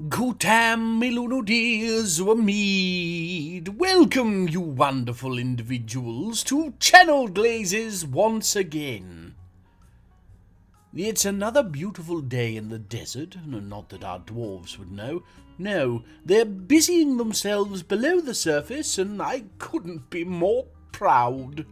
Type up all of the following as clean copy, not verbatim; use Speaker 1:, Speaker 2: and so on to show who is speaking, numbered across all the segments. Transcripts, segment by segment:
Speaker 1: Gutam Milunudis Wamid. Welcome, you wonderful individuals, to Channel Glazes once again. It's another beautiful day in the desert, not that our dwarves would know. No, they're busying themselves below the surface, and I couldn't be more proud.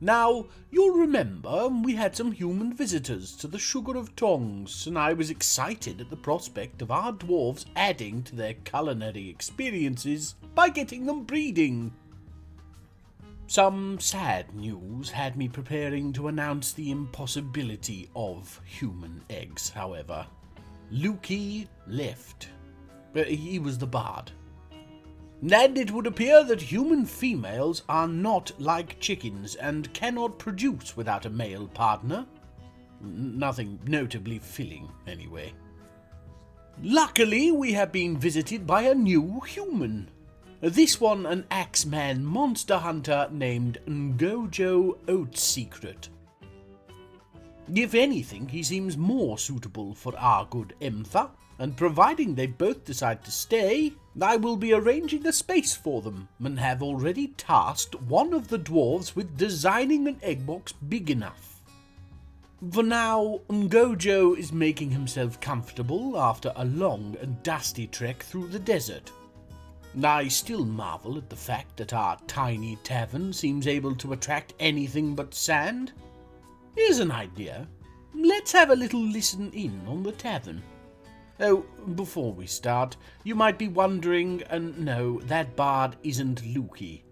Speaker 1: Now, you'll remember we had some human visitors to the Sugar of Tongs, and I was excited at the prospect of our dwarves adding to their culinary experiences by getting them breeding. Some sad news had me preparing to announce the impossibility of human eggs, however. Lukey left. He was the bard. And it would appear that human females are not like chickens and cannot produce without a male partner. Nothing notably filling, anyway. Luckily, we have been visited by a new human. This one an Axeman monster hunter named Ngojo Oatsecret. If anything, he seems more suitable for our good Emtha, and providing they both decide to stay, I will be arranging a space for them, and have already tasked one of the dwarves with designing an egg box big enough. For now, Ngojo is making himself comfortable after a long and dusty trek through the desert. I still marvel at the fact that our tiny tavern seems able to attract anything but sand. Here's an idea. Let's have a little listen in on the tavern. Oh, before we start, you might be wondering, and no, that bard isn't Lukey.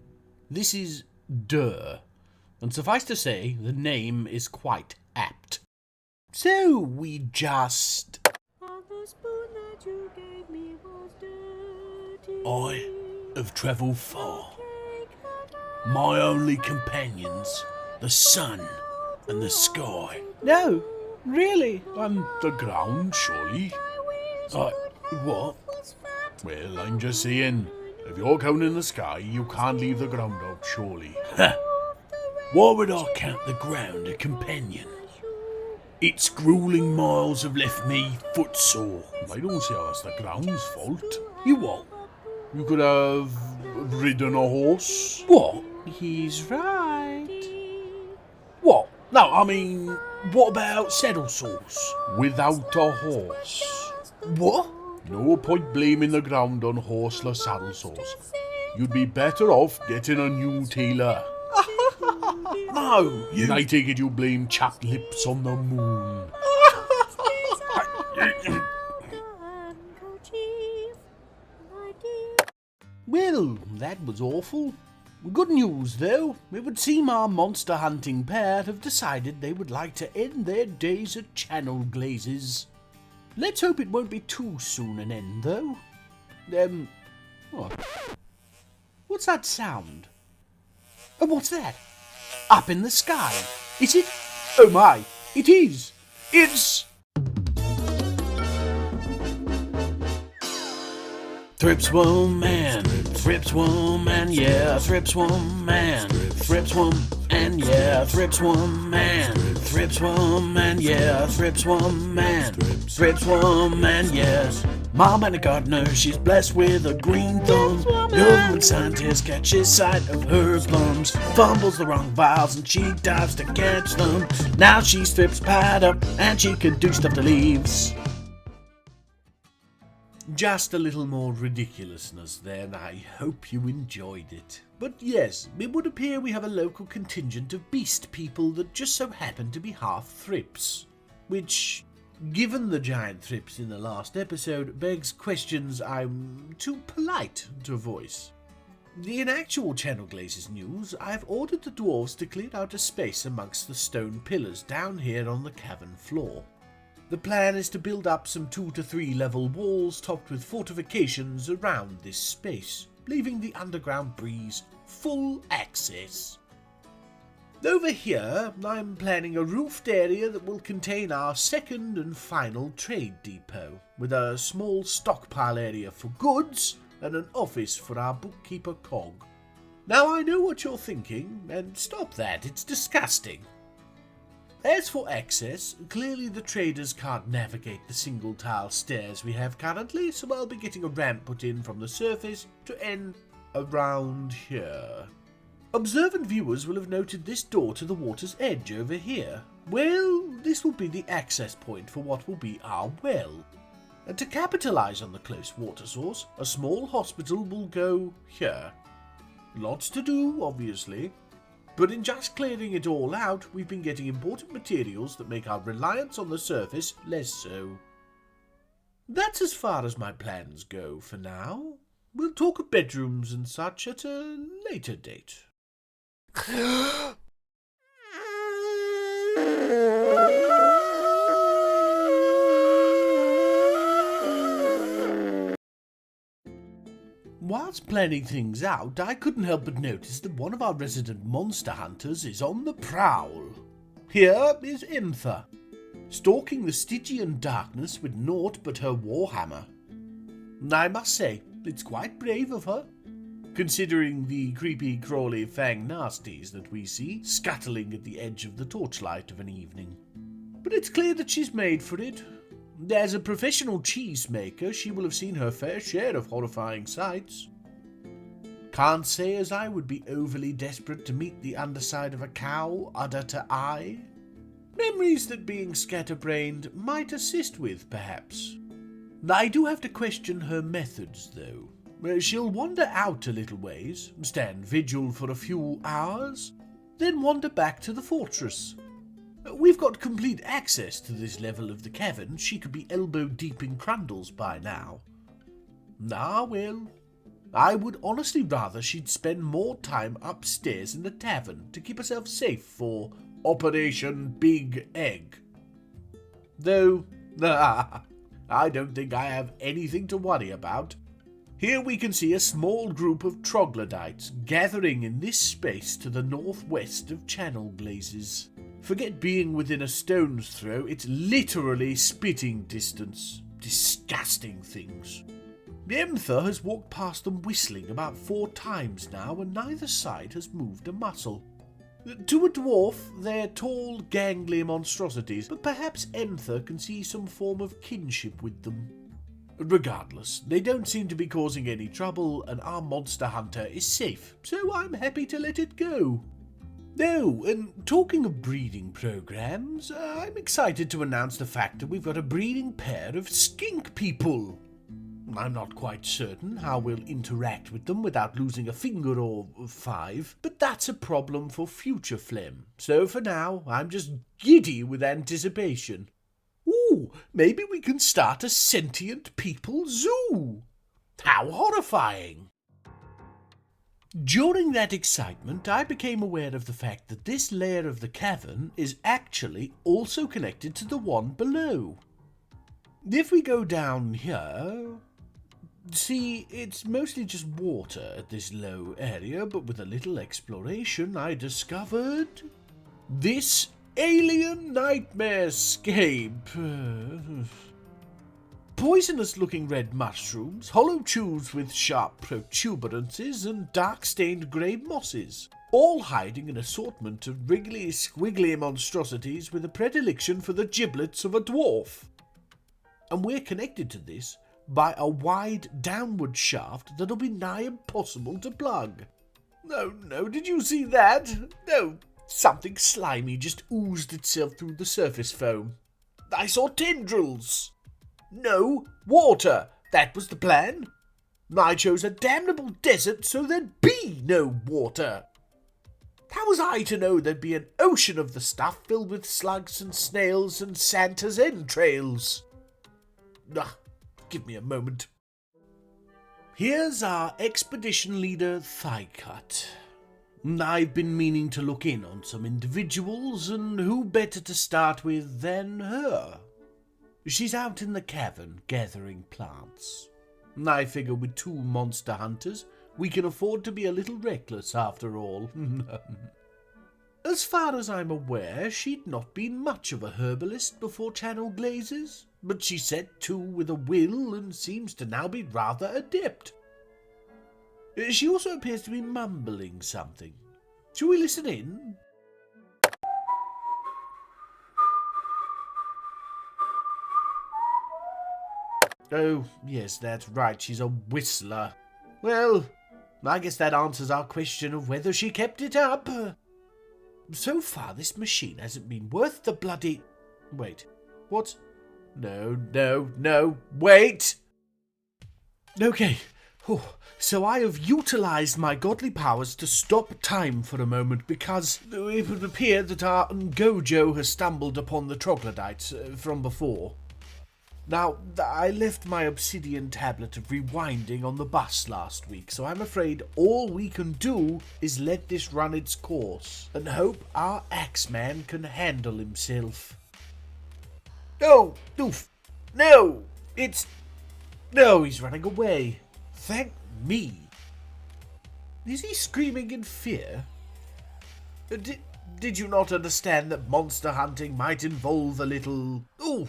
Speaker 1: This is Durr, and suffice to say, the name is quite apt. So we just... I have travelled far. My only companions, the sun and the sky. No, really? And the ground, surely. What? Well, I'm just saying, if you're counting the sky, you can't leave the ground out, surely. Ha! Why would I count the ground a companion? Its grueling miles have left me footsore. I don't say that's the ground's fault. You what? You could have ridden a horse. What? He's right. What? No, I mean, what about saddle sores? Without a horse. What? No point blaming the ground on horseless saddle sores. You'd be better off getting a new tailor. No, you... I take it you blame chapped lips on the moon. Well, that was awful. Good news, though. It would seem our monster hunting pair have decided they would like to end their days at Channel Glazes. Let's hope it won't be too soon an end, though. What? What's that sound? Oh, what's that? Up in the sky. Is it? Oh my, it is. It's... Thrips woman, Thrips woman, yeah, Thrips woman, Thrips woman, yeah, Thrips woman, Thrips woman, yeah, Thrips woman, Thrips woman, yes. Mom and a gardener, she's blessed with a green thumb. Government scientist catches sight of her plums, fumbles the wrong vials and she dives to catch them. Now she's Thrips pied up and she can do stuff to leaves. Just a little more ridiculousness there, and I hope you enjoyed it. But yes, it would appear we have a local contingent of beast people that just so happen to be half Thrips. Which, given the giant Thrips in the last episode, begs questions I'm too polite to voice. In actual Channel Glazes news, I've ordered the dwarves to clear out a space amongst the stone pillars down here on the cavern floor. The plan is to build up some 2 to 3 level walls topped with fortifications around this space, leaving the underground breeze full access. Over here, I'm planning a roofed area that will contain our second and final trade depot, with a small stockpile area for goods and an office for our bookkeeper Cog. Now I know what you're thinking, and stop that, it's disgusting. As for access, clearly the traders can't navigate the single tile stairs we have currently, so I'll be getting a ramp put in from the surface to end around here. Observant viewers will have noted this door to the water's edge over here. Well, this will be the access point for what will be our well. And to capitalise on the close water source, a small hospital will go here. Lots to do, obviously, but in just clearing it all out, we've been getting important materials that make our reliance on the surface less so. That's as far as my plans go for now. We'll talk of bedrooms and such at a later date. Whilst planning things out, I couldn't help but notice that one of our resident monster hunters is on the prowl. Here is Emtha, stalking the Stygian darkness with naught but her warhammer. I must say, it's quite brave of her, considering the creepy, crawly fang nasties that we see scuttling at the edge of the torchlight of an evening. But it's clear that she's made for it. As a professional cheesemaker, she will have seen her fair share of horrifying sights. Can't say as I would be overly desperate to meet the underside of a cow, udder to eye. Memories that being scatterbrained might assist with, perhaps. I do have to question her methods, though. She'll wander out a little ways, stand vigil for a few hours, then wander back to the fortress. We've got complete access to this level of the cavern. She could be elbow-deep in crundles by now. Ah, well, I would honestly rather she'd spend more time upstairs in the tavern to keep herself safe for Operation Big Egg. Though, I don't think I have anything to worry about. Here we can see a small group of troglodytes gathering in this space to the northwest of Channel Glazes. Forget being within a stone's throw, it's literally spitting distance. Disgusting things. Emtha has walked past them whistling about 4 times now, and neither side has moved a muscle. To a dwarf, they're tall, gangly monstrosities, but perhaps Emtha can see some form of kinship with them. Regardless, they don't seem to be causing any trouble, and our monster hunter is safe, so I'm happy to let it go. Oh, and talking of breeding programs, I'm excited to announce the fact that we've got a breeding pair of skink people. I'm not quite certain how we'll interact with them without losing a finger or 5, but that's a problem for future phlegm. So for now, I'm just giddy with anticipation. Ooh, maybe we can start a sentient people zoo. How horrifying! During that excitement, I became aware of the fact that this layer of the cavern is actually also connected to the one below. If we go down here, see, it's mostly just water at this low area, but with a little exploration I discovered this alien nightmare-scape. Poisonous-looking red mushrooms, hollow tubes with sharp protuberances, and dark-stained grey mosses, all hiding an assortment of wriggly, squiggly monstrosities with a predilection for the giblets of a dwarf. And we're connected to this by a wide downward shaft that'll be nigh impossible to plug. No, did you see that? No, something slimy just oozed itself through the surface foam. I saw tendrils. No water, that was the plan. I chose a damnable desert so there'd be no water. How was I to know there'd be an ocean of the stuff filled with slugs and snails and Santa's entrails? Give me a moment. Here's our expedition leader, Thighcut. I've been meaning to look in on some individuals, and who better to start with than her? She's out in the cavern gathering plants. I figure with 2 monster hunters, we can afford to be a little reckless after all. As far as I'm aware, she'd not been much of a herbalist before Channel Glazes, but she set to with a will and seems to now be rather adept. She also appears to be mumbling something. Shall we listen in? Oh, yes, that's right, she's a whistler. Well, I guess that answers our question of whether she kept it up. So far, this machine hasn't been worth the bloody... Wait, what? No, wait! Okay, so I have utilised my godly powers to stop time for a moment because it would appear that our Gojo has stumbled upon the troglodytes from before. Now, I left my obsidian tablet of rewinding on the bus last week, so I'm afraid all we can do is let this run its course and hope our Axeman can handle himself. No, he's running away. Thank me. Is he screaming in fear? Did you not understand that monster hunting might involve a little... Ooh,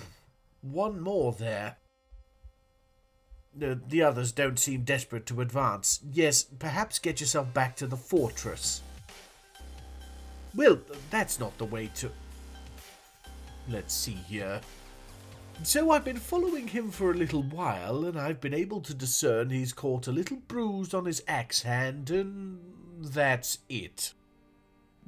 Speaker 1: one more there. The others don't seem desperate to advance. Yes, perhaps get yourself back to the fortress. Well, that's not the way to... Let's see here. So I've been following him for a little while, and I've been able to discern he's caught a little bruise on his axe hand, and that's it.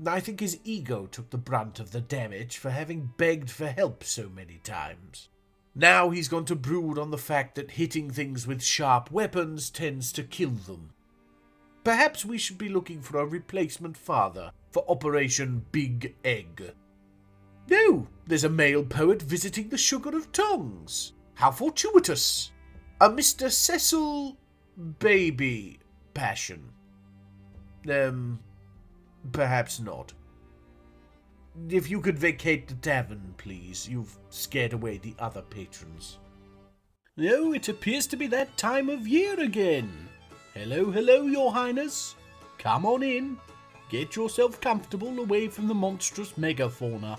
Speaker 1: I think his ego took the brunt of the damage for having begged for help so many times. Now he's gone to brood on the fact that hitting things with sharp weapons tends to kill them. Perhaps we should be looking for a replacement father for Operation Big Egg. No, there's a male poet visiting the Sugar of Tongues. How fortuitous. A Mr. Cecil Baby Passion. Perhaps not. If you could vacate the tavern, please. You've scared away the other patrons. Oh, it appears to be that time of year again. Hello, your highness. Come on in. Get yourself comfortable away from the monstrous megafauna.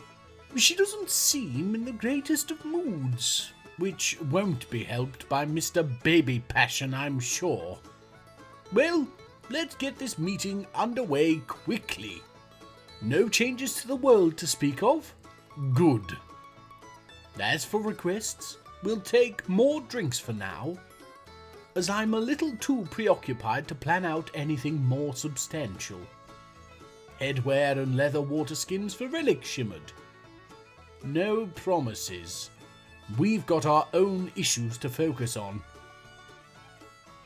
Speaker 1: She doesn't seem in the greatest of moods, which won't be helped by Mr. Baby Passion, I'm sure. Well, let's get this meeting underway quickly. No changes to the world to speak of? Good. As for requests, we'll take more drinks for now, as I'm a little too preoccupied to plan out anything more substantial. Headwear and leather water skins for Relic Shimmered. No promises. We've got our own issues to focus on.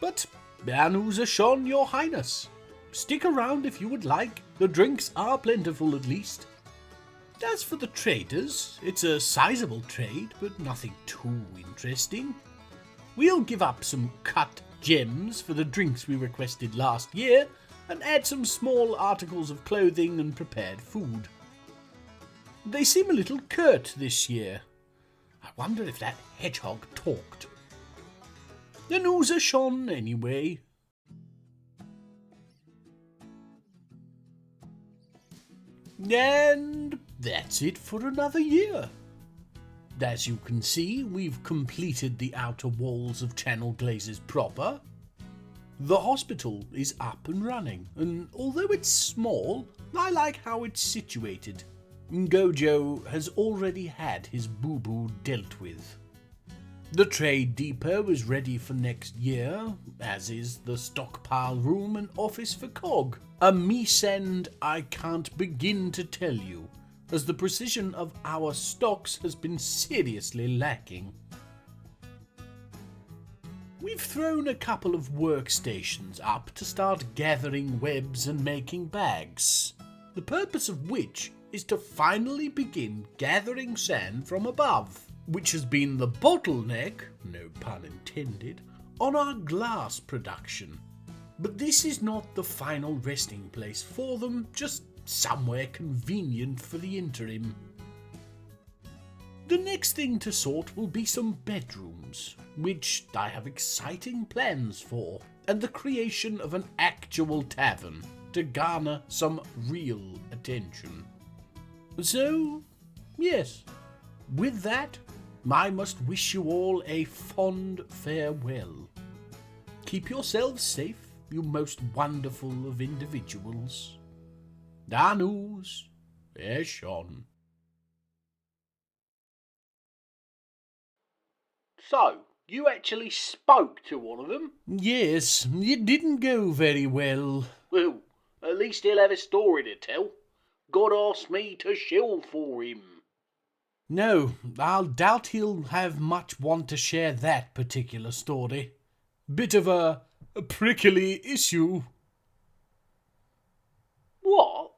Speaker 1: But Anu's Ashon, your highness. Stick around if you would like. The drinks are plentiful at least. As for the traders, it's a sizable trade, but nothing too interesting. We'll give up some cut gems for the drinks we requested last year, and add some small articles of clothing and prepared food. They seem a little curt this year. I wonder if that hedgehog talked. The news are shone anyway. And that's it for another year. As you can see, we've completed the outer walls of Channel Glazes proper. The hospital is up and running, and although it's small, I like how it's situated. Gojo has already had his boo-boo dealt with. The trade depot is ready for next year, as is the stockpile room and office for Cog. A me-send I can't begin to tell you, as the precision of our stocks has been seriously lacking. We've thrown a couple of workstations up to start gathering webs and making bags, the purpose of which is to finally begin gathering sand from above, which has been the bottleneck, no pun intended, on our glass production. But this is not the final resting place for them, just somewhere convenient for the interim. The next thing to sort will be some bedrooms, which I have exciting plans for, and the creation of an actual tavern to garner some real attention. So, yes, with that, I must wish you all a fond farewell. Keep yourselves safe, you most wonderful of individuals. Anu's Ashon. So, You actually spoke to one of them?
Speaker 2: Yes, it didn't go very well.
Speaker 1: Well, at least he'll have a story to tell. God asked me to shill for him.
Speaker 2: No, I'll doubt he'll have much want to share that particular story. Bit of a prickly issue.
Speaker 1: What?